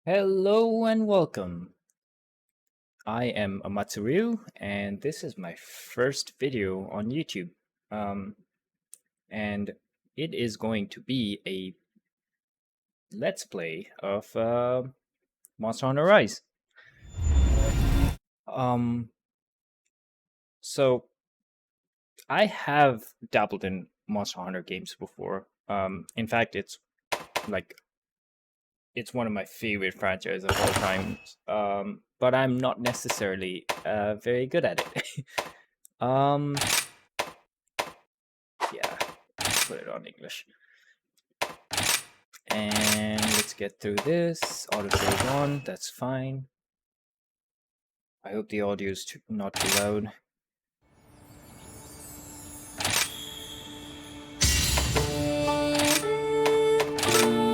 Hello and welcome. I am Amatsuryu, and this is my first video on YouTube. And it is going to be a let's play of Monster Hunter Rise. Um, so I have dabbled in Monster Hunter games before. In fact, it's one of my favorite franchises of all time. But I'm not necessarily very good at it. um, yeah, put it on English. And let's get through this. Autosave on, that's fine. I hope the audio is not too loud.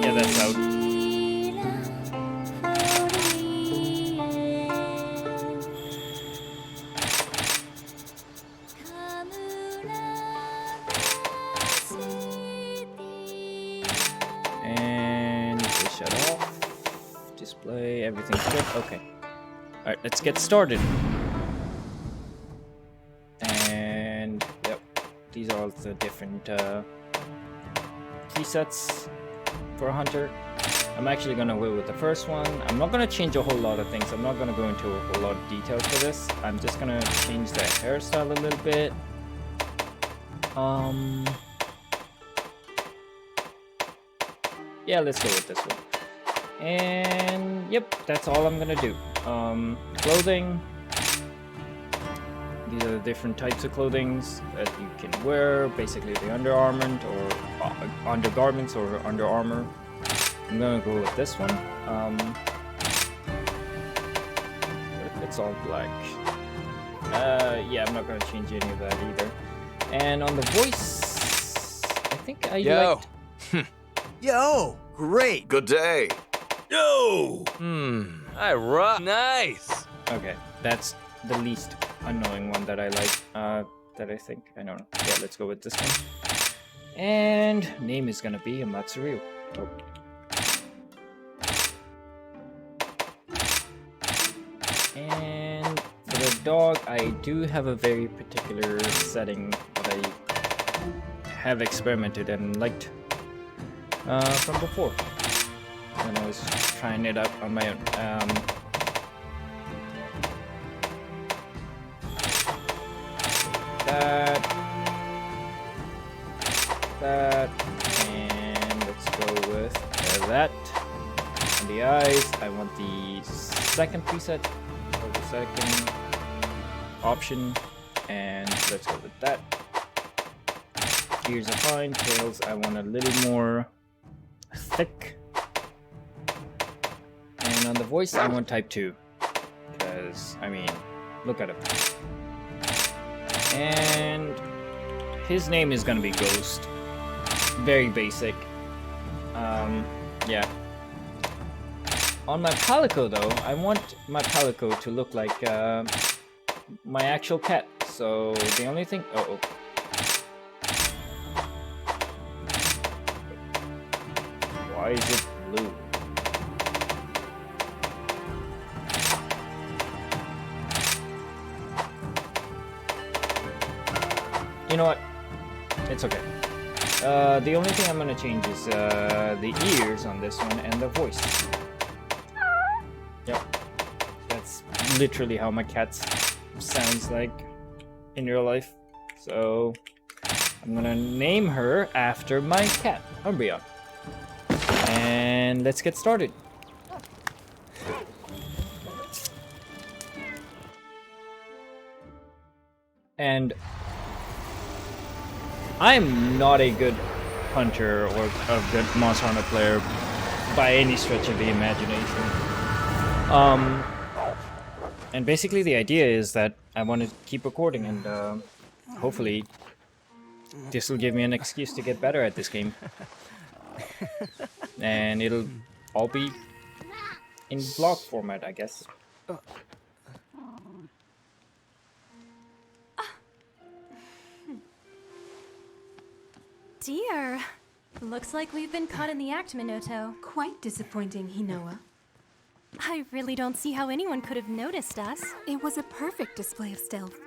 Yeah, that's loud. And shut off. Display, everything's good. Okay. Alright, let's get started. And yep, these are all the different presets for a hunter. I'm actually gonna go with the first one. I'm not gonna change a whole lot of things. I'm not gonna go into a whole lot of detail for this. I'm just gonna change the hairstyle a little bit. Yeah, let's go with this one. And yep, that's all I'm gonna do. Clothing. These are the different types of clothing that you can wear. Basically, the undergarment or undergarments or under armor. I'm gonna go with this one. It's all black. Yeah, I'm not gonna change any of that either. And on the voice, I think I liked... Yo, great. Good day. Yo. I rock. Nice. Okay, that's the least annoying one that I like. That I think. I don't know. Yeah, let's go with this one. And name is gonna be Amatsuryu. Oh. And for the dog, I do have a very particular setting that I have experimented and liked from before when I was trying it out on my own. That, and let's go with that. And the eyes, I want the second preset, or the second option, and let's go with that. Ears are fine, tails, I want a little more thick. And on the voice, I want type 2, because, I mean, look at him. And his name is gonna be Ghost. Very basic. Yeah. On my Palico though, I want my Palico to look like my actual cat. So the only thing... Oh. Why is it blue? You know what? It's okay. The only thing I'm gonna change is the ears on this one and the voice. Yep. That's literally how my cat sounds like in real life. So I'm gonna name her after my cat, Umbreon. And let's get started. And I'm not a good hunter or a good Monster Hunter player by any stretch of the imagination. And basically the idea is that I want to keep recording, and hopefully this will give me an excuse to get better at this game. And it'll all be in vlog format, I guess. Dear, looks like we've been caught in the act, Minotaur. Quite disappointing, Hinoa. I really don't see how anyone could have noticed us. It was a perfect display of stealth.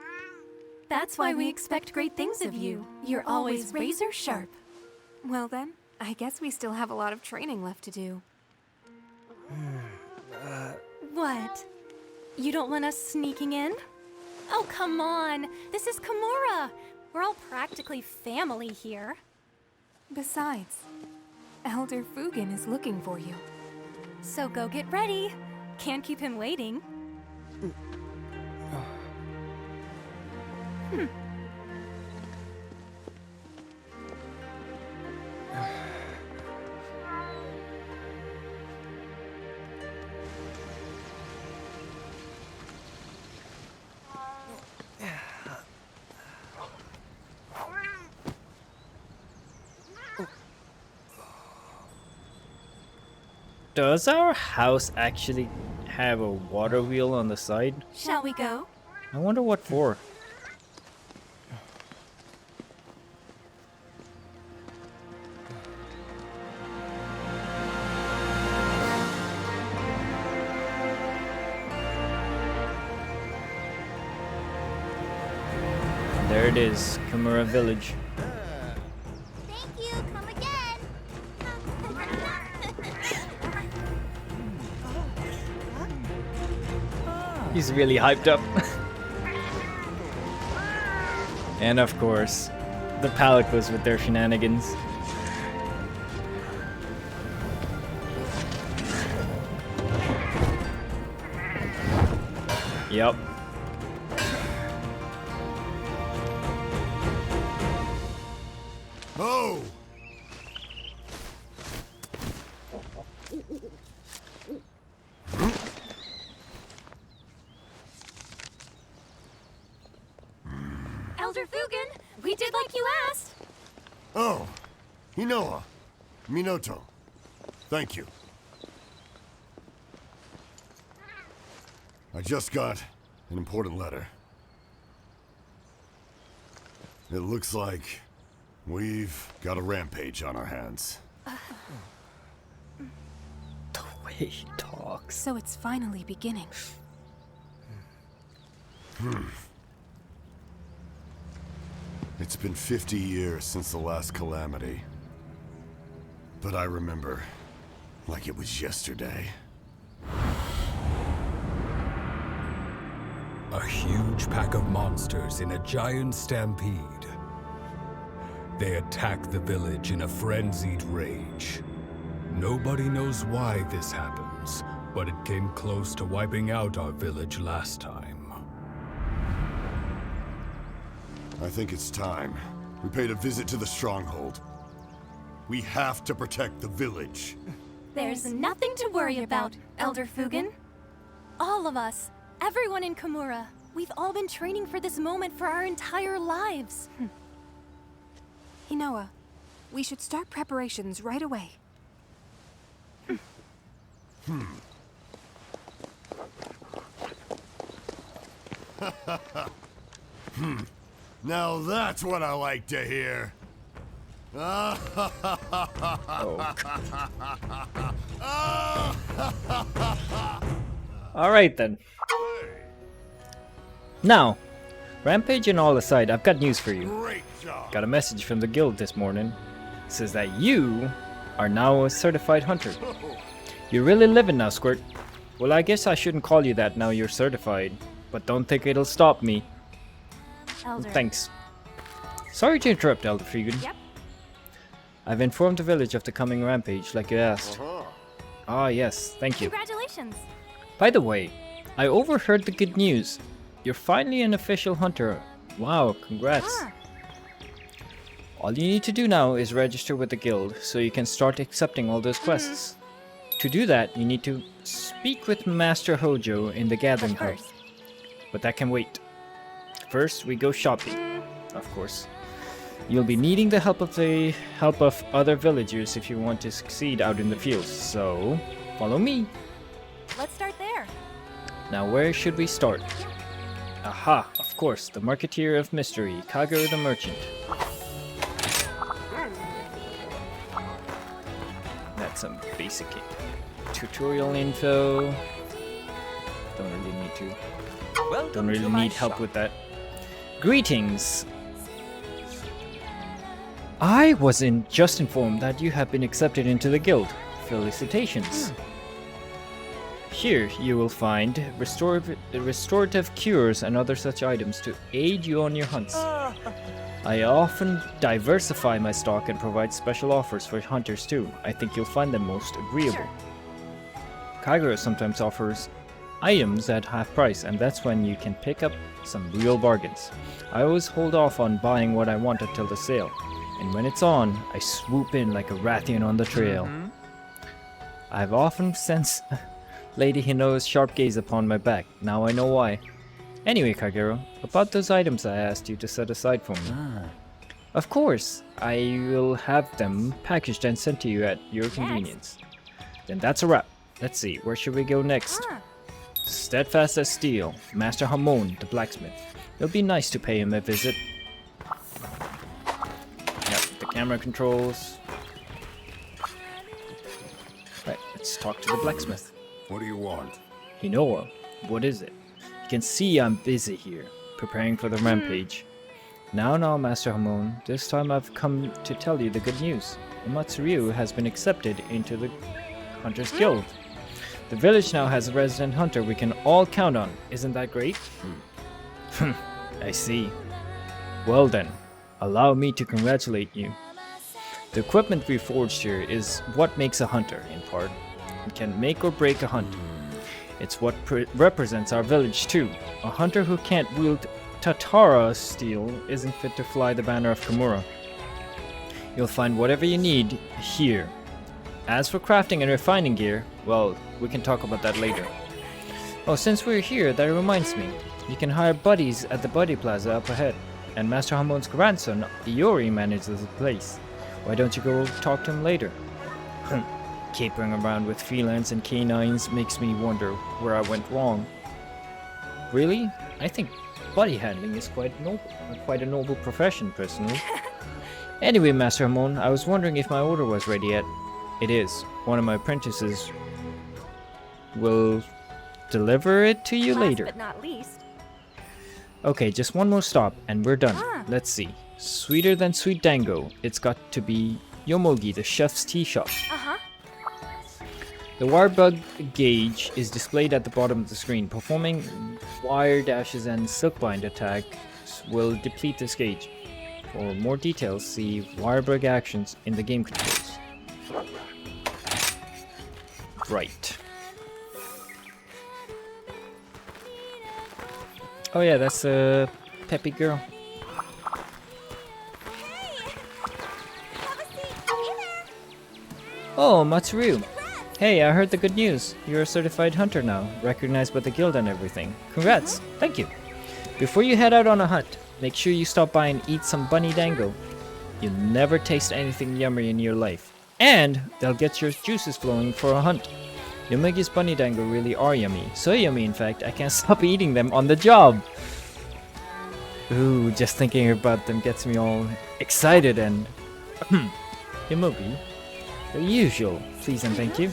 That's why we expect great things of you. You're always razor sharp. Well then, I guess we still have a lot of training left to do. What? You don't want us sneaking in? Oh, come on. This is Kimura. We're all practically family here. Besides, Elder Fugen is looking for you. So go get ready. Can't keep him waiting. Does our house actually have a water wheel on the side? Shall we go? I wonder what for. There it is, Kimura Village. Thank you, come again. He's really hyped up. And of course, the Palicos with their shenanigans. Yep. Oh! Elder Fugen, we did like you asked. Oh, Minotaur. Thank you. I just got an important letter. It looks like we've got a rampage on our hands. The way he talks. So it's finally beginning. It's been 50 years since the last calamity. But I remember like it was yesterday. A huge pack of monsters in a giant stampede. They attack the village in a frenzied rage. Nobody knows why this happens, but it came close to wiping out our village last time. I think it's time. We paid a visit to the stronghold. We have to protect the village. There's nothing to worry about, Elder Fugen. All of us, everyone in Kimura, we've all been training for this moment for our entire lives. Hinoa, we should start preparations right away. Now that's what I like to hear. Alright then. Now, Rampage and all aside, I've got news for you. Great job. Got a message from the guild this morning. It says that you are now a certified hunter. You're really living now, Squirt. Well, I guess I shouldn't call you that now you're certified, but don't think it'll stop me. Elder. Thanks. Sorry to interrupt, Elder Fugen. Yep. I've informed the village of the coming rampage, like you asked. Ah, yes, thank you. Congratulations. By the way, I overheard the good news. You're finally an official hunter. Wow, congrats. Ah. All you need to do now is register with the guild, so you can start accepting all those quests. To do that, you need to speak with Master Hojo in the Gathering Hub. First, But that can wait. First, we go shopping, of course. You'll be needing the help of other villagers if you want to succeed out in the fields. So, follow me. let's start there. Now, where should we start? Aha, of course, the Marketeer of Mystery, Kago the Merchant. That get some basic tutorial info. Don't really need to. Don't really need help with that. Greetings. I was just informed that you have been accepted into the guild. Felicitations. Here you will find restorative cures and other such items to aid you on your hunts. I often diversify my stock and provide special offers for hunters too. I think you'll find them most agreeable. Kagura sometimes offers items at half price, and that's when you can pick up some real bargains. I always hold off on buying what I want until the sale, and when it's on, I swoop in like a Rathian on the trail. I've often sensed Lady Hino's sharp gaze upon my back. Now I know why. Anyway, Kagero, about those items I asked you to set aside for me. Of course, I will have them packaged and sent to you at your convenience. Then that's a wrap. Let's see, where should we go next? Steadfast as steel, Master Hamon, the blacksmith. It'll be nice to pay him a visit. Yep, the camera controls. Right, let's talk to the blacksmith. What do you want? Hinoa, what is it? You can see I'm busy here, preparing for the rampage. Now, Master Hamon, this time I've come to tell you the good news. Umatsuryu has been accepted into the Hunters Guild. The village now has a resident hunter we can all count on. Isn't that great? I see. Well then, allow me to congratulate you. The equipment we forged here is what makes a hunter, in part. It can make or break a hunt. It's what represents our village too. A hunter who can't wield Tatara steel isn't fit to fly the banner of Kimura. You'll find whatever you need here. As for crafting and refining gear, well, we can talk about that later. Oh, since we're here, that reminds me. You can hire buddies at the Buddy Plaza up ahead. And Master Hamon's grandson, Iori, manages the place. Why don't you go talk to him later? Capering around with felines and canines makes me wonder where I went wrong. Really? I think buddy handling is quite a noble profession, personally. Anyway, Master Hamon, I was wondering if my order was ready yet. It is. One of my apprentices will deliver it to you later. But not least. Okay, just one more stop and we're done. Let's see. Sweeter than sweet dango. It's got to be Yomogi, the chef's tea shop. The wire bug gauge is displayed at the bottom of the screen. Performing wire dashes and silkbind attacks will deplete this gauge. For more details, see wire bug actions in the game controls. Right. Oh yeah, that's a peppy girl. Oh, Matsuru. Hey, I heard the good news. You're a certified hunter now, recognized by the guild and everything. Congrats. Thank you. Before you head out on a hunt, make sure you stop by and eat some bunny dango. You'll never taste anything yummy in your life. And they'll get your juices flowing for a hunt. Yomigi's bunny dango really are yummy. So yummy, in fact, I can't stop eating them on the job. Ooh, just thinking about them gets me all excited and... Yomogi, the usual, please and thank you.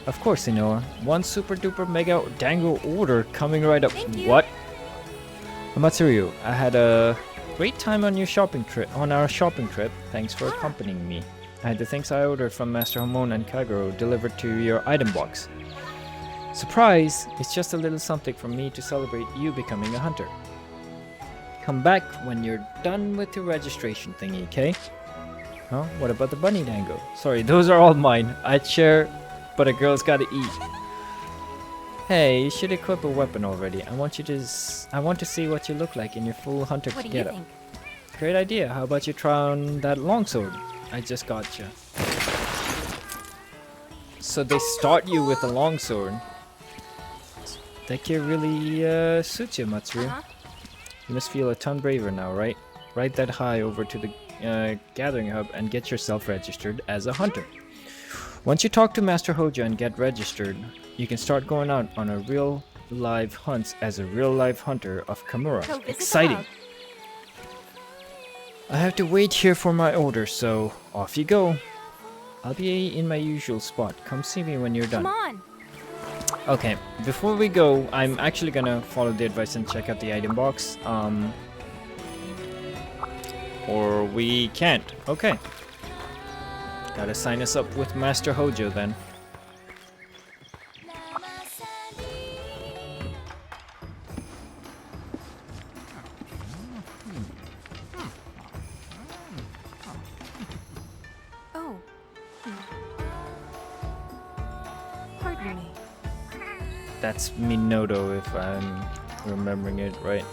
Of course, Inoa. One super duper mega dango order coming right up. What? Matsuru, I had a great time on our shopping trip. Thanks for accompanying me. I had the things I ordered from Master Hamon and Kagero delivered to your item box. Surprise! It's just a little something from me to celebrate you becoming a hunter. Come back when you're done with your registration thingy, okay? Huh? What about the bunny dango? Sorry, those are all mine. I'd share, but a girl's gotta eat. Hey, you should equip a weapon already. I want to see what you look like in your full hunter What do you getup. think? Great idea. How about you try on that longsword? I just gotcha. So they start you with a longsword. That gear really suits you, Matsuru. You must feel a ton braver now, right? Ride that high over to the gathering hub and get yourself registered as a hunter. Once you talk to Master Hojo and get registered, you can start going out on a real live hunts as a real live hunter of Kimura. Go visit the Exciting! hub. I have to wait here for my order, so off you go. I'll be in my usual spot. Come see me when you're done. Come on. Okay, before we go, I'm actually gonna follow the advice and check out the item box. Or we can't. Okay. Gotta sign us up with Master Hojo then. Oh. Pardon me. That's Minotaur if I'm remembering it right.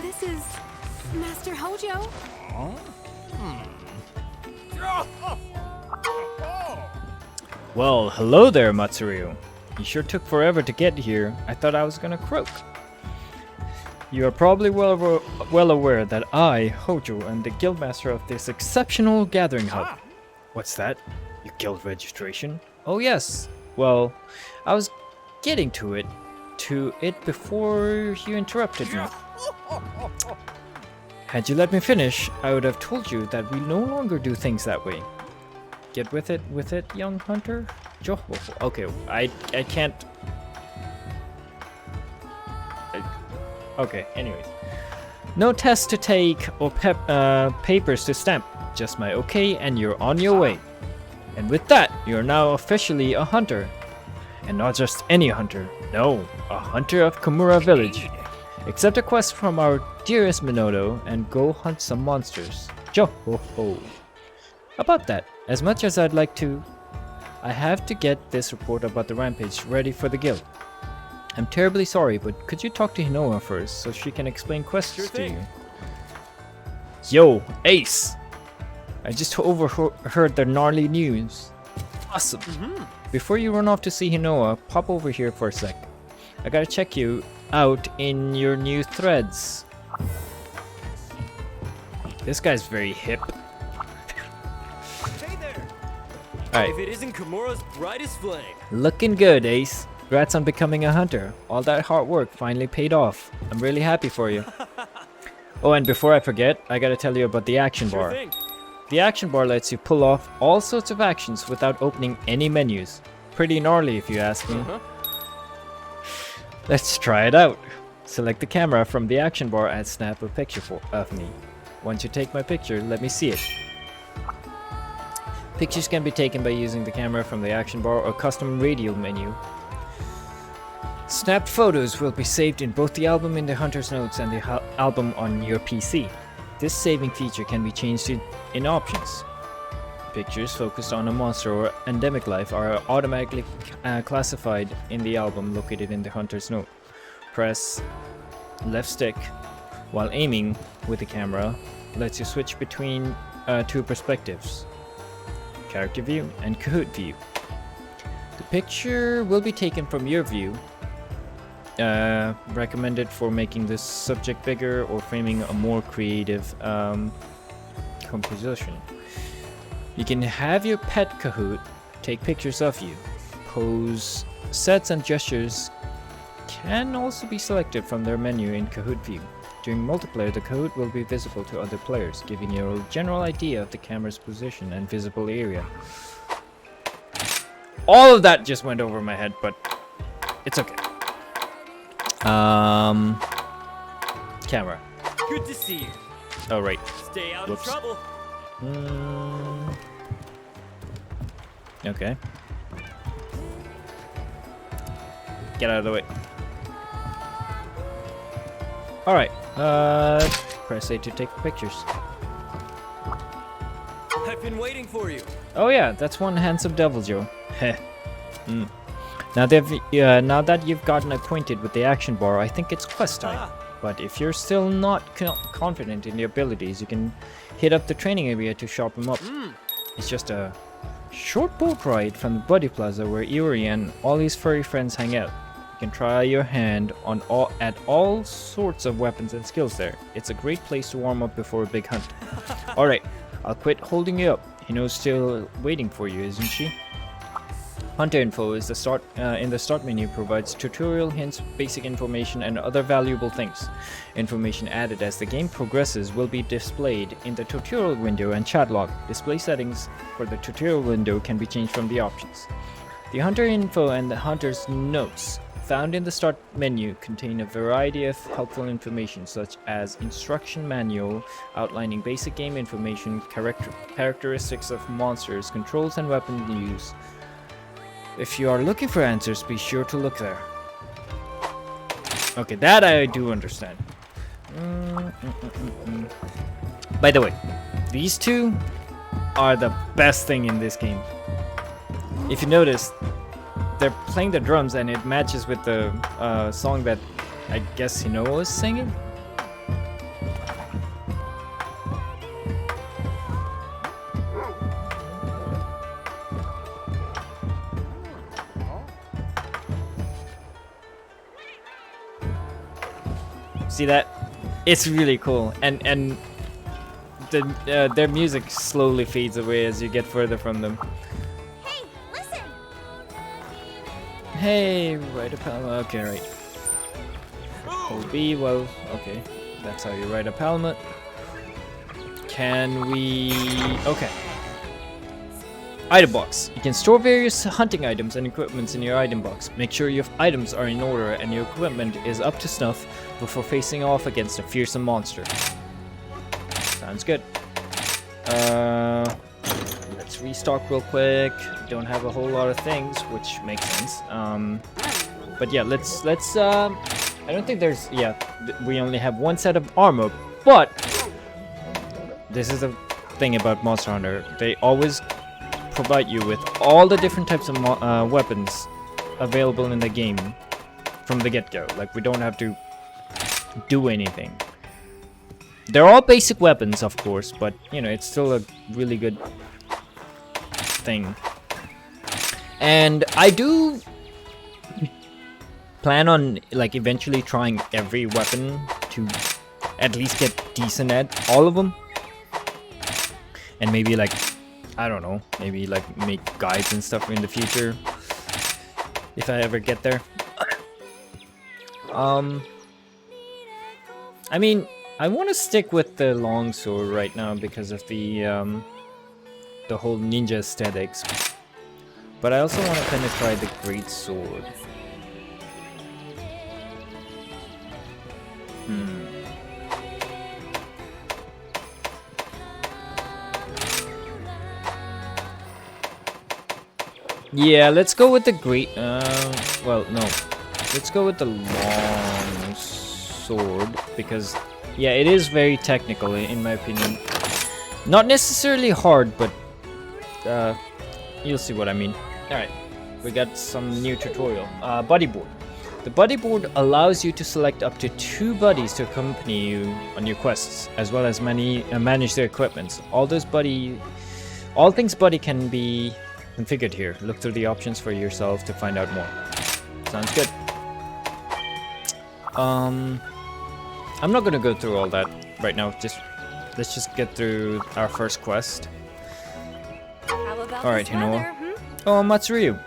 This is Master Hojo. Well, hello there, Matsuryu. You sure took forever to get here. I thought I was gonna croak. You are probably well aware that I, Hojo, am the guildmaster of this exceptional gathering hub. What's that? Your guild registration? Oh yes. Well, I was getting to it before you interrupted me. Had you let me finish, I would have told you that we no longer do things that way. Get with it, young hunter? Okay, I can't... Okay, anyways. No tests to take or papers to stamp. Just my okay and you're on your way. And with that, you're now officially a hunter. And not just any hunter. No, a hunter of Komura Village. Accept a quest from our dearest Minotaur and go hunt some monsters. Ho-ho-ho. About that, as much as I'd like to, I have to get this report about the rampage ready for the guild. I'm terribly sorry, but could you talk to Hinoa first so she can explain quests to you? Yo, Ace! I just overheard the gnarly news. Awesome. Before you run off to see Hinoa, pop over here for a sec. I gotta check you out in your new threads. This guy's very hip. Hey there. Alright. If it isn't Komura's brightest flame. Looking good, Ace. Congrats on becoming a hunter. All that hard work finally paid off. I'm really happy for you. Oh, and before I forget, I gotta tell you about the action bar. Thing. The action bar lets you pull off all sorts of actions without opening any menus. Pretty gnarly if you ask me. Let's try it out. Select the camera from the action bar and snap a picture of me. Once you take my picture, let me see it. Pictures can be taken by using the camera from the action bar or custom radial menu. Snapped photos will be saved in both the album in the Hunter's Notes and the album on your PC. This saving feature can be changed in options. Pictures focused on a monster or endemic life are automatically classified in the album located in the Hunter's Note. Press left stick while aiming with the camera lets you switch between two perspectives, character view and Kahoot view. The picture will be taken from your view, recommended for making the subject bigger or framing a more creative composition. You can have your pet Kahoot take pictures of you. Pose sets and gestures can also be selected from their menu in Kahoot view. During multiplayer, the Kahoot will be visible to other players, giving you a general idea of the camera's position and visible area. All of that just went over my head, but it's okay. Camera. Good to see you. Oh, right. Stay out Whoops. of trouble. Okay. Get out of the way. Alright. Press A to take pictures. I've been waiting for you. Oh yeah, that's one handsome devil, Joe. Heh. Now that you've gotten acquainted with the action bar, I think it's quest time. But if you're still not confident in your abilities, you can hit up the training area to sharpen them up. It's just a short boat ride from the Buddy Plaza where Iori and all his furry friends hang out. You can try your hand on at all sorts of weapons and skills there. It's a great place to warm up before a big hunt. Alright, I'll quit holding you up. Hino's still waiting for you, isn't she? Hunter info is the start in the start menu, provides tutorial hints, basic information, and other valuable things. Information added as the game progresses will be displayed in the tutorial window and chat log. Display settings for the tutorial window can be changed from the options. The hunter info and the hunter's notes found in the start menu contain a variety of helpful information such as instruction manual outlining basic game information, characteristics of monsters, controls and weapon use. If you are looking for answers, be sure to look there. Okay, that I do understand. By the way, these two are the best thing in this game. If you notice, they're playing the drums and it matches with the song that I guess Hinoa was singing. See that? It's really cool, and their music slowly fades away as you get further from them. Hey, listen! Hey, ride a palma. Okay, right. Hold B. Well, okay, that's how you ride a palma. Can we? Okay. Item box. You can store various hunting items and equipments in your item box. Make sure your items are in order and your equipment is up to snuff before facing off against a fearsome monster. Sounds good. Let's restock real quick. Don't have a whole lot of things, which makes sense. But yeah, let's. I don't think there's. Yeah, we only have one set of armor, but this is the thing about Monster Hunter. They always provide you with all the different types of weapons available in the game from the get-go. Like, we don't have to do anything. They're all basic weapons, of course, but you know, it's still a really good thing. And I do plan on like eventually trying every weapon to at least get decent at all of them, and maybe like, I don't know, maybe like make guides and stuff in the future if I ever get there. I mean, I want to stick with the longsword right now because of the whole ninja aesthetics, but I also want to kind of try the great sword. Yeah, let's go with the great. Well, no, let's go with the long sword because, yeah, it is very technical in my opinion. Not necessarily hard, but you'll see what I mean. All right, we got some new tutorial. Buddy board. The buddy board allows you to select up to 2 buddies to accompany you on your quests, as well as manage their equipment. All things buddy can be configured here. Look through the options for yourself to find out more. Sounds good. I'm not gonna go through all that right now. Let's just get through our first quest. Alright, Hinoa. Oh, Matsuryu.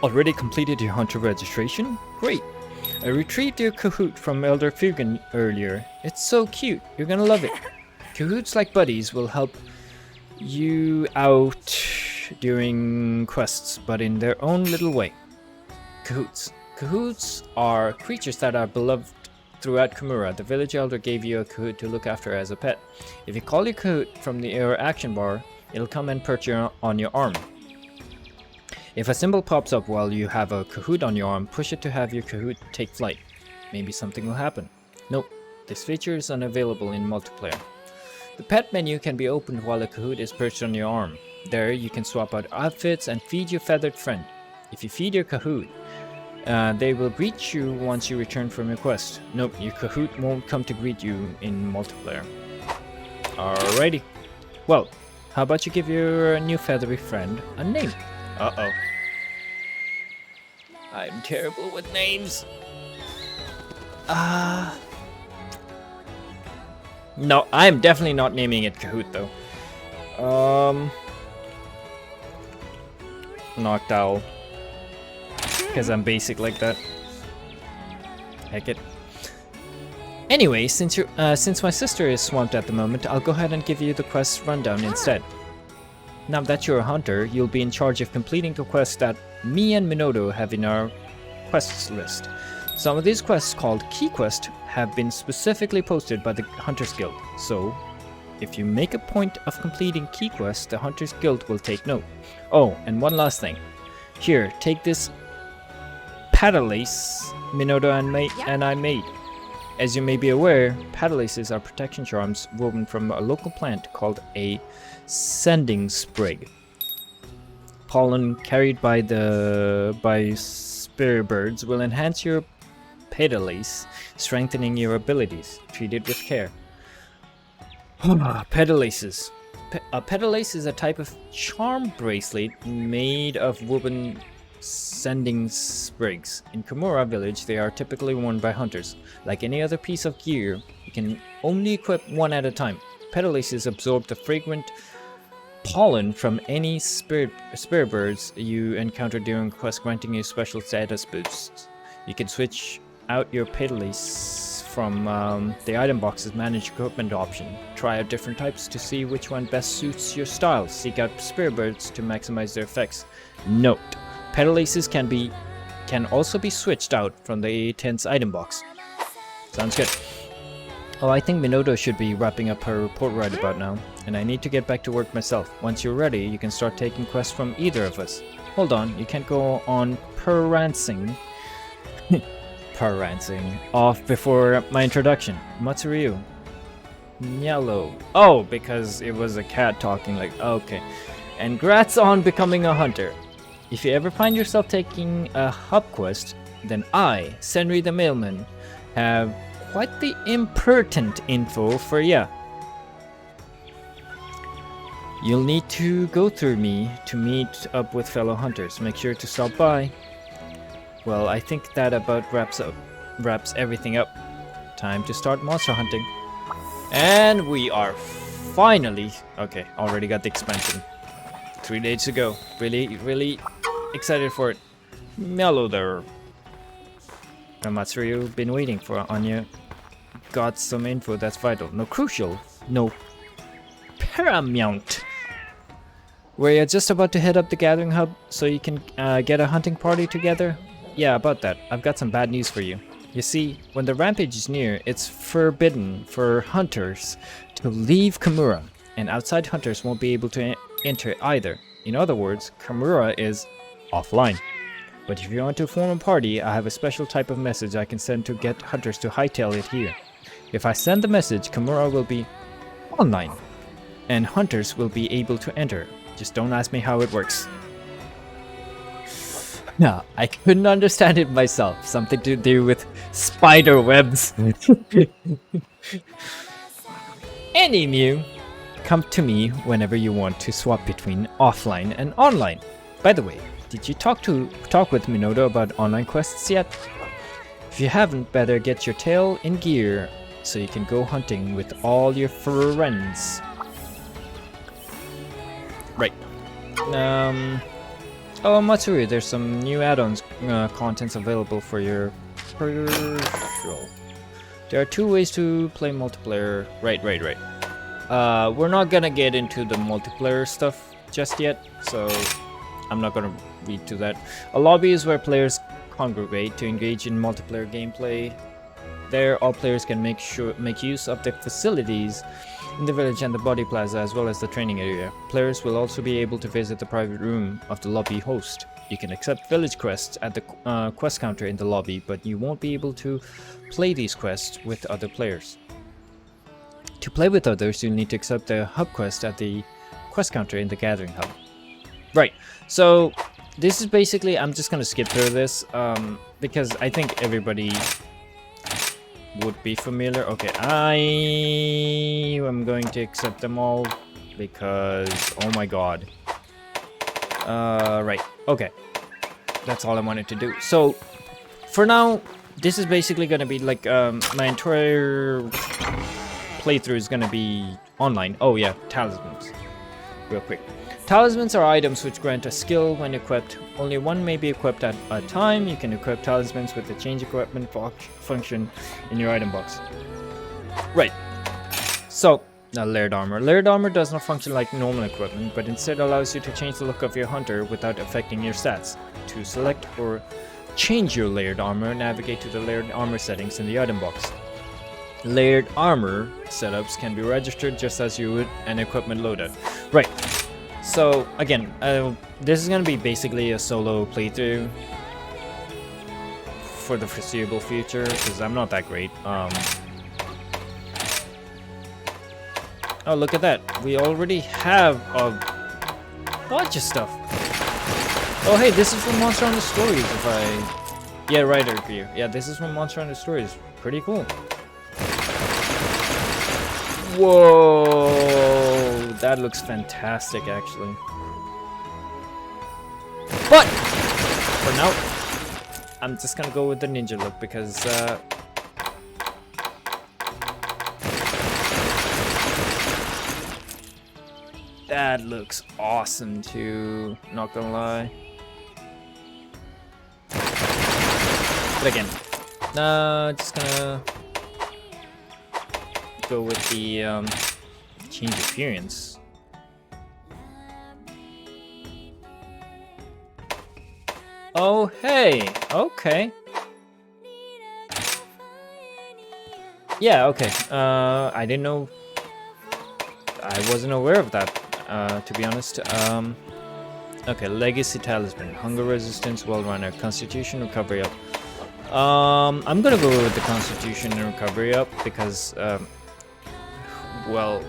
Already completed your hunter registration? Great. I retrieved your Kahoot from Elder Fugen earlier. It's so cute. You're gonna love it. Kahoots like buddies will help you out during quests, but in their own little way. Kahoots. Kahoots are creatures that are beloved throughout Komura. The village elder gave you a Kahoot to look after as a pet. If you call your Kahoot from your action bar, it'll come and perch on your arm. If a symbol pops up while you have a Kahoot on your arm, push it to have your Kahoot take flight. Maybe something will happen. Nope, this feature is unavailable in multiplayer. The pet menu can be opened while a Kahoot is perched on your arm. There you can swap out outfits and feed your feathered friend. If you feed your Kahoot, they will greet you once you return from your quest. Nope, your Kahoot won't come to greet you in multiplayer. Alrighty. Well, how about you give your new feathery friend a name? Uh-oh. I'm terrible with names. No, I'm definitely not naming it Kahoot though. Noctowl. Because I'm basic like that. Heck it. Anyway, since my sister is swamped at the moment, I'll go ahead and give you the quest rundown instead. Now that you're a hunter, you'll be in charge of completing the quests that me and Minotaur have in our quests list. Some of these quests, called Key Quest, have been specifically posted by the Hunters Guild, so if you make a point of completing Key Quests, the Hunters Guild will take note. Oh, and one last thing. Here, take this Paddle-Lace Minotaur and I made. As you may be aware, Paddle-Laces are protection charms woven from a local plant called a sending sprig. Pollen carried by spear birds will enhance your Paddle-Lace, strengthening your abilities. Treat it with care. Paddle-Laces. A Paddle-Lace is a type of charm bracelet made of woven sending sprigs. In Komura village, they are typically worn by hunters. Like any other piece of gear, you can only equip one at a time. Paddle-Laces absorb the fragrant pollen from any spear birds you encounter during quest, granting you special status boosts. You can switch out your Paddle-Lace from the item box's managed equipment option. Try out different types to see which one best suits your style. Seek out spear birds to maximize their effects. Note: Paddle-Laces can also be switched out from the tense item box. Sounds good. Oh, I think Minotaur should be wrapping up her report right about now, and I need to get back to work myself. Once you're ready, you can start taking quests from either of us. Hold on, you can't go on prancing off before my introduction. Matsuryu. Yellow. Oh, because it was a cat talking, like, okay. And congrats on becoming a hunter. If you ever find yourself taking a hub quest, then I, Senri the Mailman, have quite the impertinent info for ya. You'll need to go through me to meet up with fellow hunters. Make sure to stop by. Well, I think that about wraps everything up. Time to start monster hunting. And we are finally... Okay, already got the expansion. 3 days ago. Really excited for it. Mellow there. Matsuru, been waiting for Anya. Got some info that's vital. No crucial. No paramount. We're just about to head up the gathering hub so you can get a hunting party together. Yeah, about that. I've got some bad news for you. You see, when the rampage is near, it's forbidden for hunters to leave Komura, and outside hunters won't be able to enter either. In other words, Komura is offline. But if you want to form a party, I have a special type of message I can send to get hunters to hightail it here. If I send the message, Komura will be online, and hunters will be able to enter. Just don't ask me how it works. No, I couldn't understand it myself. Something to do with spider webs. Anywho, come to me whenever you want to swap between offline and online. By the way, did you talk with Minotaur about online quests yet? If you haven't, better get your tail in gear so you can go hunting with all your friends. Right. Oh, Matsuri, there's some new add-ons contents available for your perusal. There are 2 ways to play multiplayer. Right. We're not gonna get into the multiplayer stuff just yet, so I'm not gonna read to that. A lobby is where players congregate to engage in multiplayer gameplay. There, all players can make use of the facilities in the village and the body plaza, as well as the training area. Players will also be able to visit the private room of the lobby host. You can accept village quests at the quest counter in the lobby, but you won't be able to play these quests with other players. To play with others, you'll need to accept the hub quest at the quest counter in the gathering hub. Right, so this is basically, I'm just gonna skip through this because I think everybody would be familiar. Okay, I am going to accept them all because, oh my god. Right, okay. That's all I wanted to do. So, for now, this is basically gonna be like, my entire playthrough is gonna be online. Oh yeah, talismans. real quick. Talismans are items which grant a skill when equipped. Only one may be equipped at a time. You can equip talismans with the change equipment function in your item box. Right. So, now Laird Armor. Laird Armor does not function like normal equipment, but instead allows you to change the look of your hunter without affecting your stats. To select or change your Laird Armor, navigate to the Laird Armor settings in the item box. Laird Armor setups can be registered just as you would an equipment loadout. Right. So, again, this is going to be basically a solo playthrough for the foreseeable future, because I'm not that great. Oh, look at that. We already have a bunch of stuff. Oh, hey, this is from Monster Hunter Stories, if I... Yeah, right, Erkir. Yeah, this is from Monster Hunter Stories. Pretty cool. Whoa! That looks fantastic, actually. But! For now, I'm just gonna go with the ninja look, because, that looks awesome too, not gonna lie. But again, just gonna go with the change appearance. Oh hey, okay. Yeah, okay. I didn't know. I wasn't aware of that. To be honest. Okay, Legacy Talisman, Hunger Resistance, Well Runner, Constitution, Recovery Up. I'm gonna go with the Constitution and Recovery Up because, well,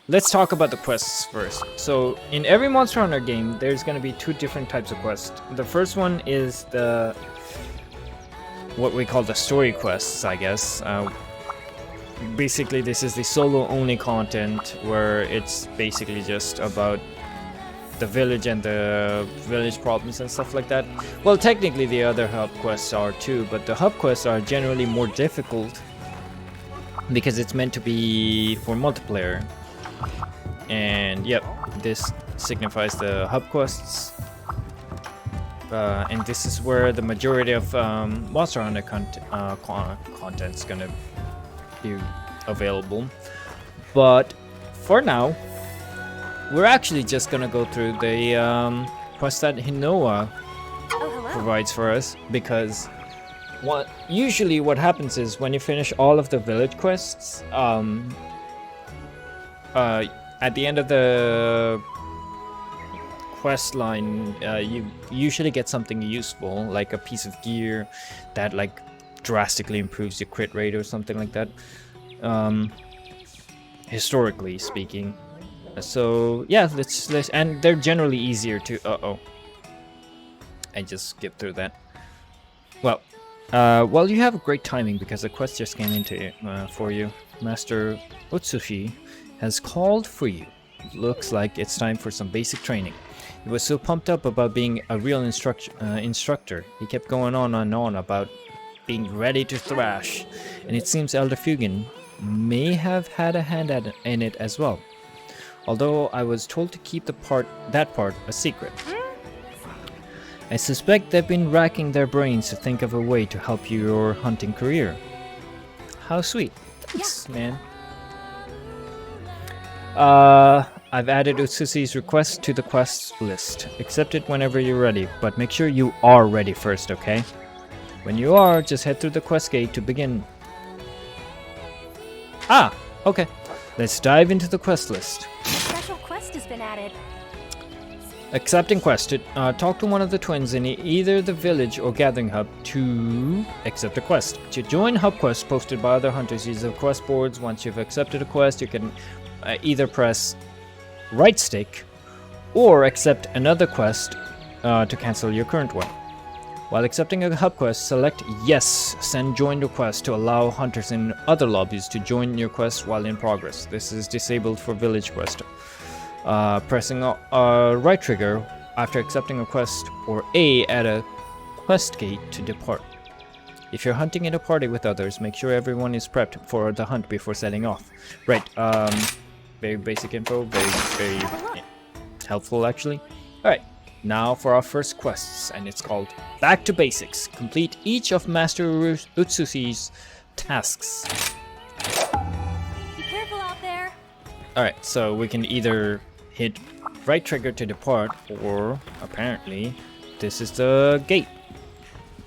let's talk about the quests first. So, in every Monster Hunter game, there's gonna be two different types of quests. The first one is the what we call the story quests, I guess. Basically, this is the solo-only content where it's basically just about the village and the village problems and stuff like that. Well, technically the other hub quests are too, but the hub quests are generally more difficult because it's meant to be for multiplayer. And yep, this signifies the hub quests. And this is where the majority of Monster Hunter content's gonna be available. But for now, we're actually just gonna go through the quest that Hinoa provides for us, because usually what happens is when you finish all of the village quests, at the end of the quest line, you usually get something useful, like a piece of gear that like drastically improves your crit rate or something like that, historically speaking. So yeah, let's and they're generally easier to I just skipped through that. Well, you have great timing because the quest just came into for you. Master Utsushi has called for you. Looks like it's time for some basic training. He was so pumped up about being a real instructor. He kept going on and on about being ready to thrash, and it seems Elder Fugen may have had a hand in it as well. Although I was told to keep that part a secret. I suspect they've been racking their brains to think of a way to help your hunting career. How sweet. Thanks, man. I've added Utsushi's request to the quest list. Accept it whenever you're ready, but make sure you are ready first, okay? When you are, just head through the quest gate to begin. Ah, okay. Let's dive into the quest list. A special quest has been added. Accepting quest. Talk to one of the twins in either the village or gathering hub to accept a quest. To join hub quests posted by other hunters, use the quest boards. Once you've accepted a quest, you can either press right stick or accept another quest to cancel your current one. While accepting a hub quest, select yes, send join request to allow hunters in other lobbies to join your quest while in progress. This is disabled for village quest. Pressing right trigger after accepting a quest, or A at a quest gate to depart. If you're hunting in a party with others, make sure everyone is prepped for the hunt before setting off. Right, very basic info, very helpful actually. Alright, now for our first quests, and it's called Back to Basics. Complete each of Master Utsushi's tasks. Be careful out there. Alright, so we can either hit right trigger to depart, or apparently this is the gate.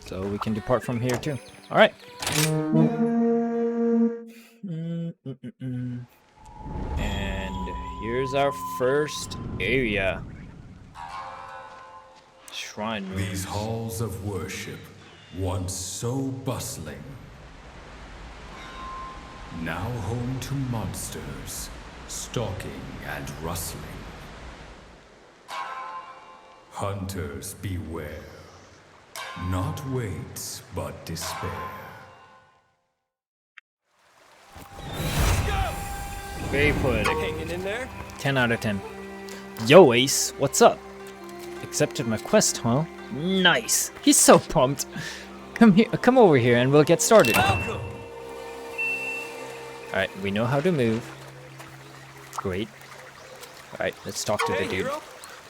So we can depart from here too. Alright. And here's our first area. Shrine room. These halls of worship, once so bustling, now home to monsters, stalking and rustling. Hunters beware. Not wait, but despair. Very poetic. Hanging in there? 10 out of 10. Yo, Ace, what's up? Accepted my quest, huh? Nice. He's so pumped. Come over here and we'll get started. Welcome! Alright, we know how to move. Great. Alright, let's talk to the Hey, dude. hero.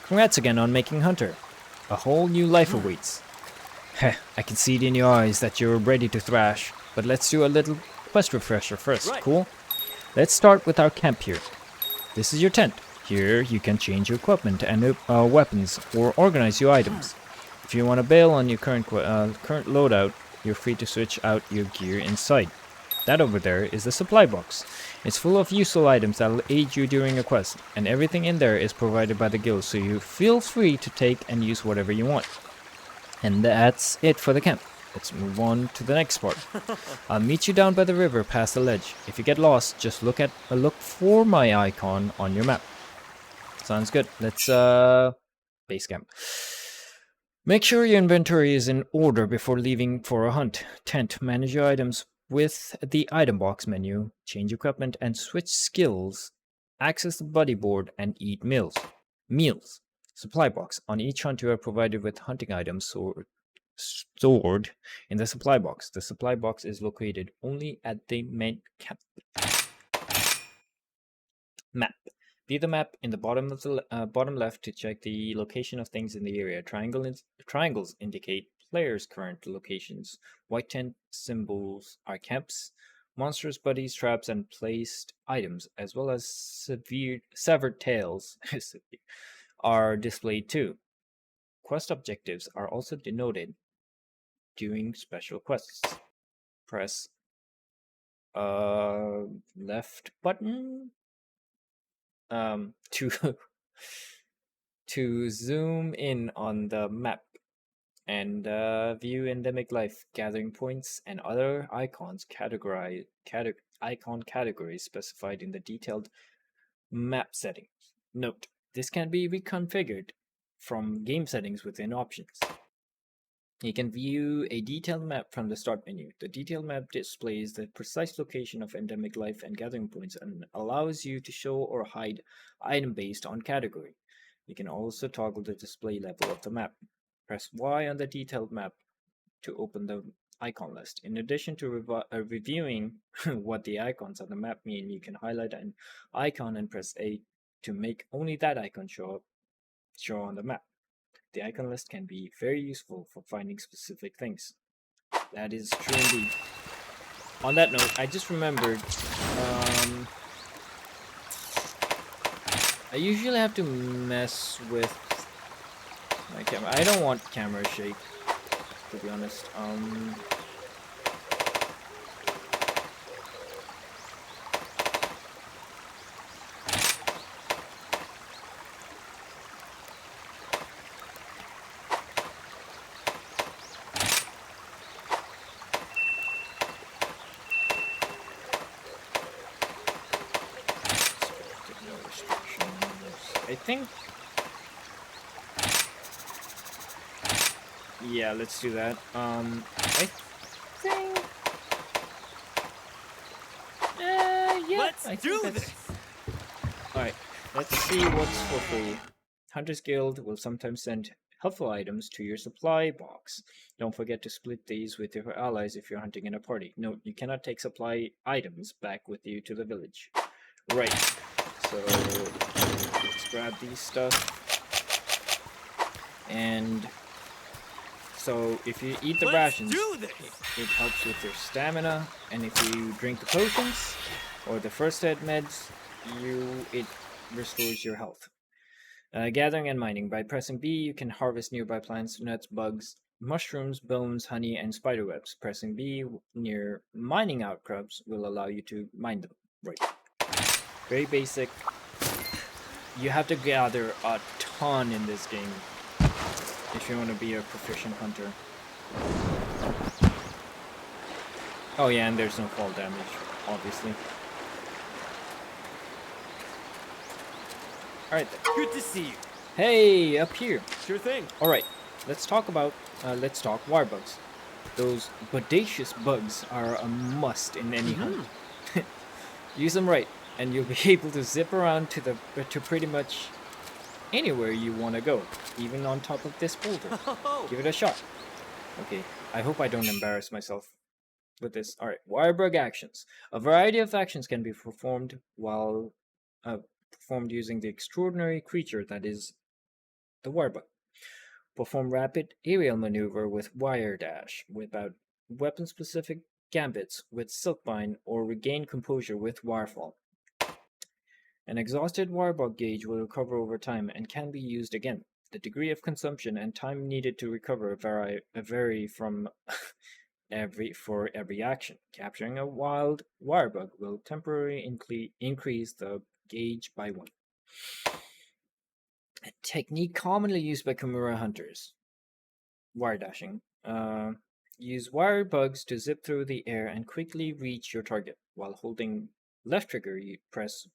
Congrats again on making Hunter. A whole new life awaits. Heh, I can see it in your eyes that you're ready to thrash, but let's do a little quest refresher first, Right. cool? Let's start with our camp here. This is your tent. Here you can change your equipment and weapons or organize your items. If you want to bail on your current loadout, you're free to switch out your gear inside. That over there is the supply box. It's full of useful items that'll aid you during a quest, and everything in there is provided by the guild, so you feel free to take and use whatever you want. And that's it for the camp. Let's move on to the next part. I'll meet you down by the river past the ledge. If you get lost, just look for my icon on your map. Sounds good. Let's base camp. Make sure your inventory is in order before leaving for a hunt. Tent. Manage your items with the item box menu. Change equipment and switch skills. Access the buddy board and eat meals. Supply box. On each hunt you are provided with hunting items stored in the supply box. The supply box is located only at the main map. View the map in the bottom of the bottom left to check the location of things in the area. Triangles indicate players' current locations. White tent symbols are camps. Monsters, buddies, traps, and placed items, as well as severed tails, are displayed too. Quest objectives are also denoted during special quests. Press left button to zoom in on the map and view endemic life, gathering points, and other icons icon categories specified in the detailed map settings. Note, this can be reconfigured from game settings within options. You can view a detailed map from the start menu. The detailed map displays the precise location of endemic life and gathering points and allows you to show or hide item based on category. You can also toggle the display level of the map. Press Y on the detailed map to open the icon list. In addition to reviewing what the icons on the map mean, you can highlight an icon and press A to make only that icon show on the map. The icon list can be very useful for finding specific things. That is true indeed. On that note, I just remembered, I usually have to mess with my camera. I don't want camera shake, to be honest. I think, yeah, let's do that. I think, yeah, Let's I think do that's... this! Alright, let's see what's for free. Hunters Guild will sometimes send helpful items to your supply box. Don't forget to split these with your allies if you're hunting in a party. Note, you cannot take supply items back with you to the village. Right, so let's grab these stuff. And so if you eat the rations, it helps with your stamina, and if you drink the potions or the first aid meds, it restores your health. Gathering and mining. By pressing B, you can harvest nearby plants, nuts, bugs, mushrooms, bones, honey, and spiderwebs. Pressing B near mining outcrops will allow you to mine them. Right. Very basic. You have to gather a ton in this game if you want to be a proficient hunter. Oh yeah, and there's no fall damage, obviously. Alright then. Good to see you. Hey, up here. Sure thing. Alright, let's talk wirebugs. Those bodacious bugs are a must in any hunt. Use them right, and you'll be able to zip around to pretty much anywhere you want to go, even on top of this boulder. Give it a shot. Okay, I hope I don't embarrass myself with this. Alright, wirebug actions. A variety of actions can be performed using the extraordinary creature that is the wirebug. Perform rapid aerial maneuver with wire dash, without weapon-specific gambits with silkbind, or regain composure with wirefall. An exhausted wirebug gauge will recover over time and can be used again. The degree of consumption and time needed to recover vary from for every action. Capturing a wild wirebug will temporarily increase the gauge by 1. A technique commonly used by Kimura hunters. Wire dashing. Use wire bugs to zip through the air and quickly reach your target. While holding left trigger, you press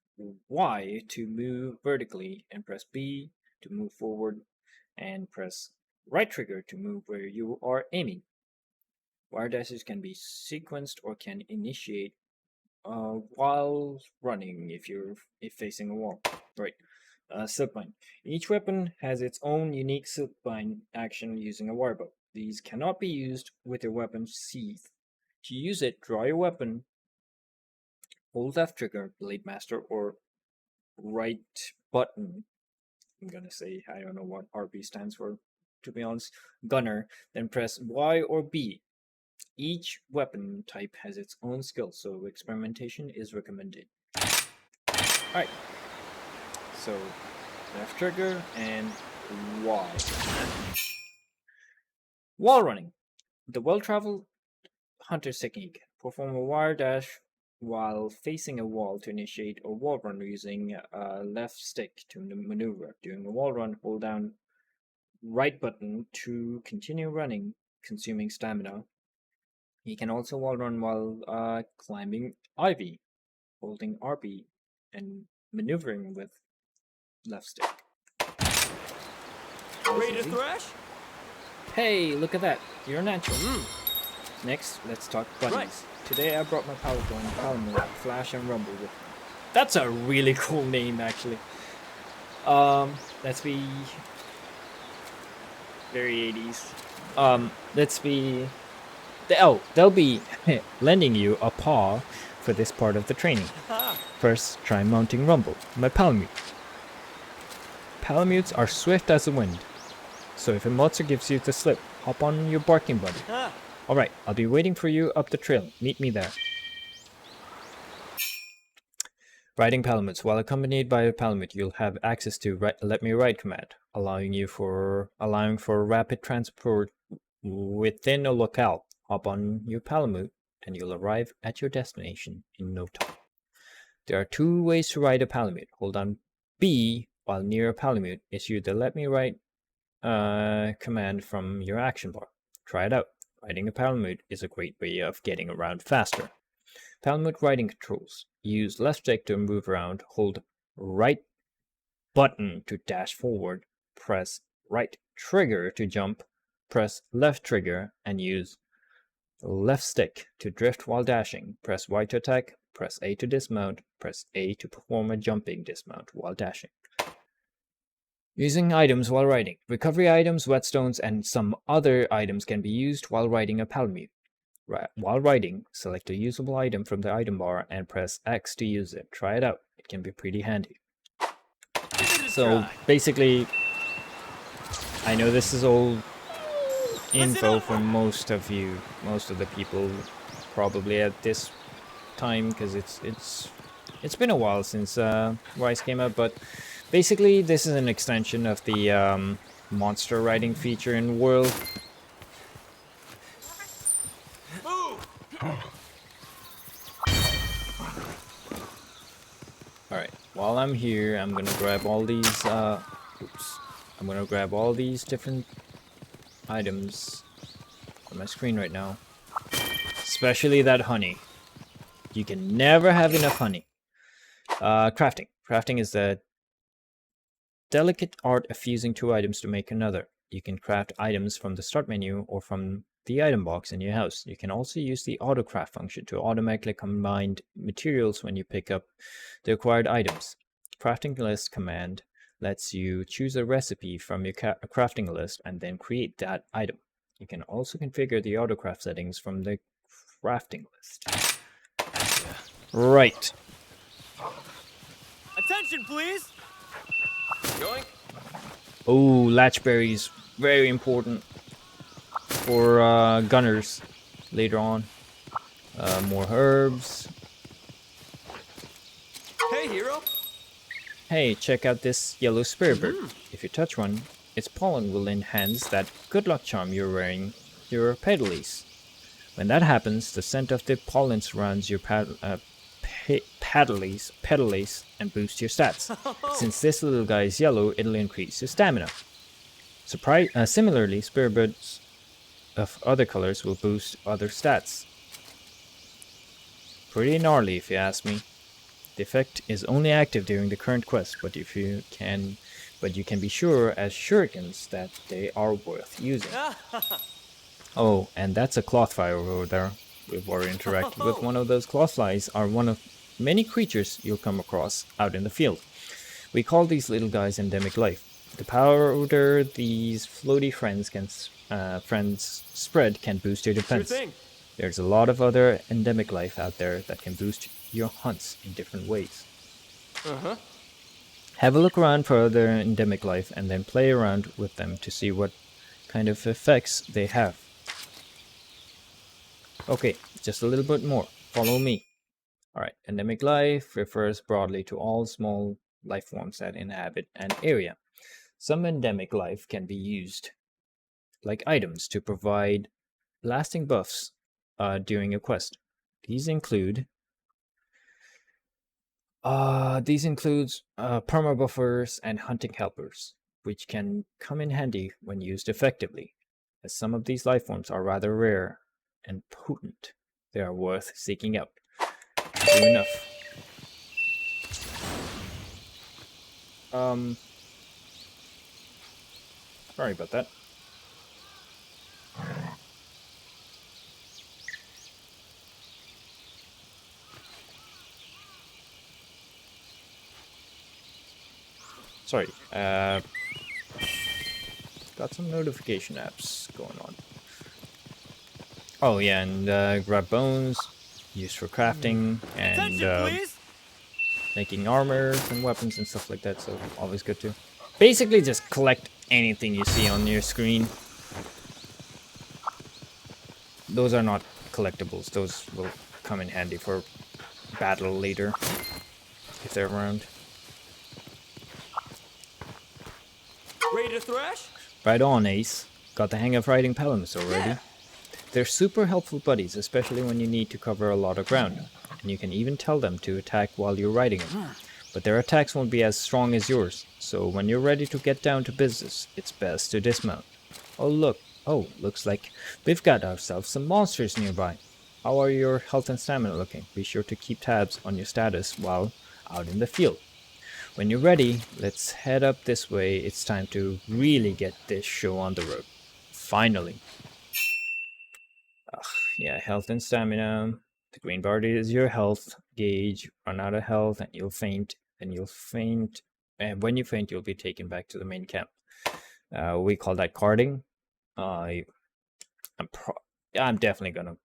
Y to move vertically, and press B to move forward, and press right trigger to move where you are aiming. Wire dashes can be sequenced or can initiate while running if facing a wall. Right. Silkbind. Each weapon has its own unique silkbind action using a wirebug. These cannot be used with your weapon's sheath. To use it, draw your weapon, hold left trigger, Blade Master, or right button. I'm gonna say, I don't know what RB stands for, to be honest. Gunner. Then press Y or B. Each weapon type has its own skill, so experimentation is recommended. Alright. So, left trigger and Y. Wall running. The well-traveled hunter's technique. Perform a wire dash while facing a wall to initiate a wall run using left stick to maneuver. During a wall run, hold down right button to continue running, consuming stamina. He can also wall run while climbing ivy, holding RB and maneuvering with left stick. Ready to thrash? Hey, look at that. You're natural. Next, let's talk bunnies. Right. Today I brought my Palamute, Flash and Rumble with me. That's a really cool name, actually. Let's be very 80s. They'll be lending you a paw for this part of the training. First, try mounting Rumble, my Palamute. Palamutes are swift as the wind, so if a monster gives you the slip, hop on your barking buddy. Alright, I'll be waiting for you up the trail. Meet me there. Riding Palamutes. While accompanied by a Palamute, you'll have access to Let Me Ride command, allowing for rapid transport within a locale. Hop on your Palamute, and you'll arrive at your destination in no time. There are 2 ways to ride a Palamute. Hold on B while near a Palamute. Issue the Let Me Ride command from your action bar. Try it out. Riding a Palamute is a great way of getting around faster. Palamute riding controls. Use left stick to move around. Hold right button to dash forward. Press right trigger to jump. Press left trigger and use left stick to drift while dashing. Press Y to attack. Press A to dismount. Press A to perform a jumping dismount while dashing. Using items while riding. Recovery items, whetstones, and some other items can be used while riding a palamute. While riding, select a usable item from the item bar and press X to use it. Try it out. It can be pretty handy. So basically, I know this is old info for most of you, most of the people probably at this time, because it's been a while since Rise came out, but basically this is an extension of the monster riding feature in World. Alright, while I'm here, I'm gonna grab all these, I'm gonna grab all these different items on my screen right now. Especially that honey. You can never have enough honey. Crafting. Crafting is the delicate art of fusing two items to make another. You can craft items from the start menu or from the item box in your house. You can also use the autocraft function to automatically combine materials when you pick up the acquired items. Crafting list command lets you choose a recipe from your crafting list and then create that item. You can also configure the autocraft settings from the crafting list. Right. Attention, please. Going? Oh, latchberries, very important for gunners later on. More herbs. Hey, hero. Hey, check out this yellow spirit bird. If you touch one, its pollen will enhance that good luck charm you're wearing, your pedalies. When that happens, the scent of the pollen surrounds your pedalies and boosts your stats. Since this little guy is yellow, it'll increase your stamina. Similarly, spirit birds of other colors will boost other stats. Pretty gnarly if you ask me. The effect is only active during the current quest, but you can be sure as shurikens that they are worth using. Oh, and that's a clothfly over there. We've already interacted with one of those clothflies, are one of many creatures you'll come across out in the field. We call these little guys endemic life. The powder these floaty friends spread can boost your defense. Sure thing. There's a lot of other endemic life out there that can boost your hunts in different ways. Have a look around for other endemic life and then play around with them to see what kind of effects they have. Okay, just a little bit more. Follow me. Alright, endemic life refers broadly to all small life forms that inhabit an area. Some endemic life can be used like items to provide lasting buffs during a quest. These include perma buffers and hunting helpers, which can come in handy when used effectively, as some of these life forms are rather rare and potent. They are worth seeking out. True enough. Sorry about that. Sorry, got some notification apps going on. Oh yeah, and grab bones, used for crafting and making armor and weapons and stuff like that, so always good to basically just collect anything you see on your screen. Those are not collectibles, those will come in handy for battle later, if they're around. Ready to thrash? Right on, Ace. Got the hang of riding palamutes already. Yeah. They're super helpful buddies, especially when you need to cover a lot of ground. And you can even tell them to attack while you're riding them. But their attacks won't be as strong as yours, so when you're ready to get down to business, it's best to dismount. Looks like we've got ourselves some monsters nearby. How are your health and stamina looking? Be sure to keep tabs on your status while out in the field. When you're ready, let's head up this way. It's time to really get this show on the road. Finally. Yeah, health and stamina. The green bar is your health gauge. Run out of health and you'll faint. Then you'll faint and when you faint, you'll be taken back to the main camp. We call that carding. I'm definitely gonna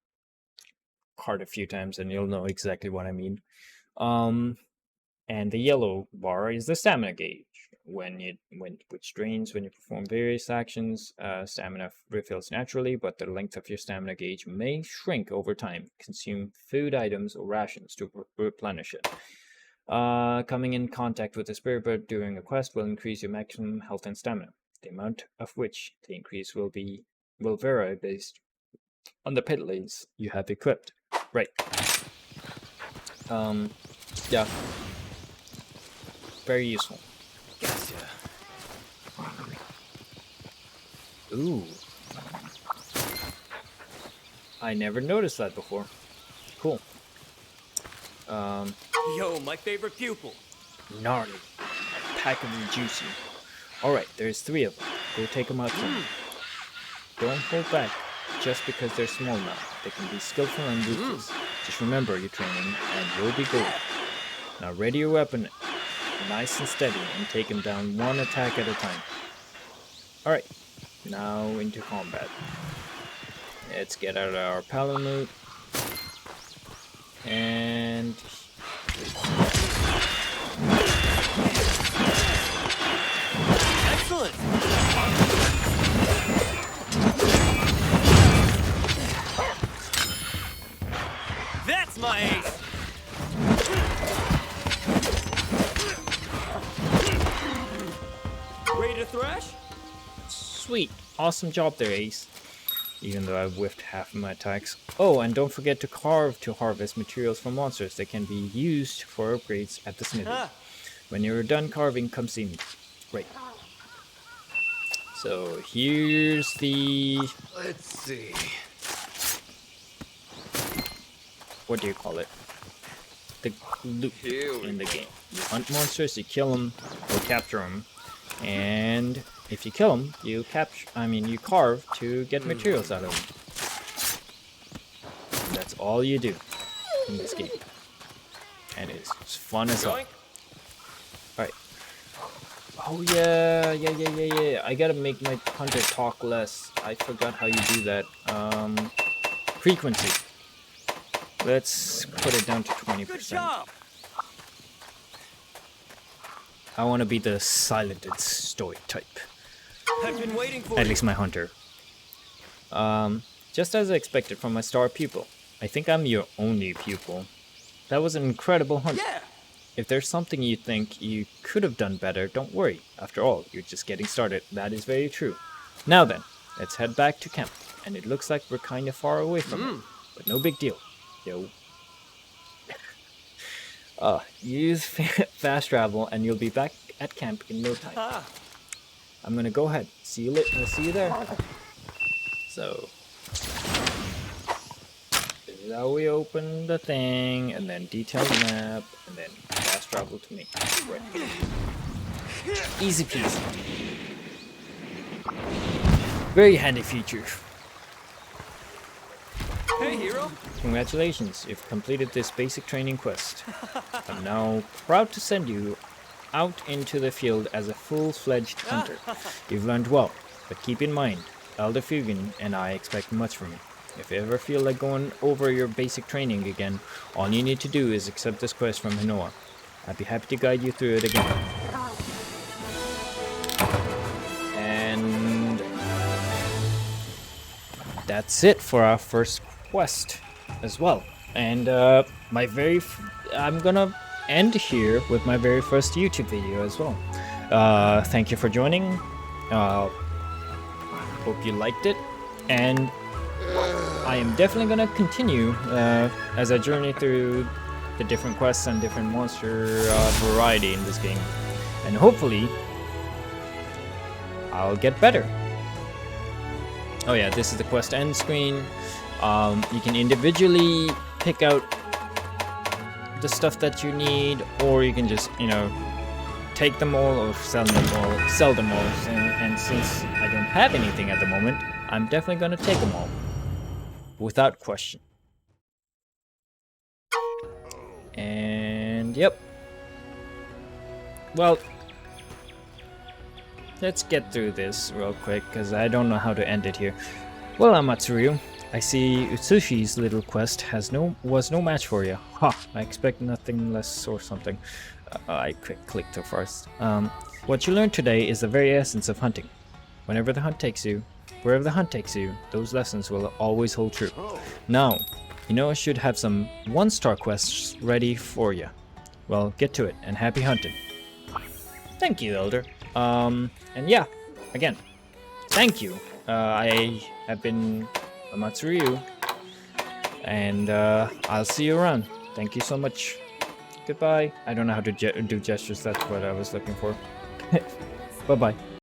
card a few times, and you'll know exactly what I mean. And the yellow bar is the stamina gauge. Which drains when you perform various actions. Stamina refills naturally, but the length of your stamina gauge may shrink over time. Consume food items or rations to replenish it. Coming in contact with the spirit bird during a quest will increase your maximum health and stamina. The amount of which the increase will vary based on the pit lanes you have equipped. Right. Yeah. Very useful. Gotcha. Ooh. I never noticed that before. Cool. Yo, my favorite pupil. Gnarly. Pack of them juicy. Alright, there's 3 of them. Go take them out for me. Don't hold back just because they're small now. They can be skillful and ruthless. Just remember your training and you'll be good. Now ready your weapon nice and steady and take him down one attack at a time. Alright, now into combat. Let's get out our palamute. And... Excellent. That's my ace. Ready to thrash? Sweet. Awesome job there, Ace. Even though I've whiffed half of my attacks. Oh, and don't forget to carve to harvest materials from monsters that can be used for upgrades at the smithy. When you're done carving, come see me. Right. So here's the... Let's see. What do you call it? The loot in the game. You hunt monsters, you kill them, or capture them. And if you kill them, you carve to get materials out of them. That's all you do in this game. And it's fun as hell. Alright. Oh yeah. I gotta make my hunter talk less. I forgot how you do that. Frequency. Let's put it down to 20%. Good job. I want to be the silent and stoic type. I've been waiting for At least my hunter. Just as I expected from my star pupil. I think I'm your only pupil. That was an incredible hunt. Yeah. If there's something you think you could have done better, don't worry. After all, you're just getting started. That is very true. Now then, let's head back to camp. And it looks like we're kind of far away from it. But no big deal. Yo. Use fast travel and you'll be back at camp in no time. I'm gonna go ahead. See you there. So this is how we open the thing, and then detailed map, and then fast travel to me. Right. Easy peasy. Very handy feature. Hey, hero. Congratulations, you've completed this basic training quest. I'm now proud to send you out into the field as a full-fledged hunter. You've learned well, but keep in mind, Elder Fugen and I expect much from you. If you ever feel like going over your basic training again, all you need to do is accept this quest from Hinoa. I'd be happy to guide you through it again. And that's it for our first quest as well. And I'm gonna end here with my very first YouTube video as well. Thank you for joining. Hope you liked it, and I am definitely gonna continue as I journey through the different quests and different monster variety in this game, and hopefully I'll get better. Oh yeah, this is the quest end screen. You can individually pick out the stuff that you need, or you can just, take them all or sell them all. And since I don't have anything at the moment, I'm definitely gonna take them all, without question. And yep. Well, let's get through this real quick, because I don't know how to end it here. Well, Amatsuryu, I see Utsushi's little quest was no match for you. Ha! I expect nothing less or something. I clicked too fast. What you learned today is the very essence of hunting. Wherever the hunt takes you, those lessons will always hold true. Now, you know I should have some 1-star quests ready for you. Well, get to it, and happy hunting. Thank you, Elder. And yeah, again, thank you. I have been Amatsuryu, and I'll see you around. Thank you so much. Goodbye. I don't know how to do gestures, that's what I was looking for. Bye-bye.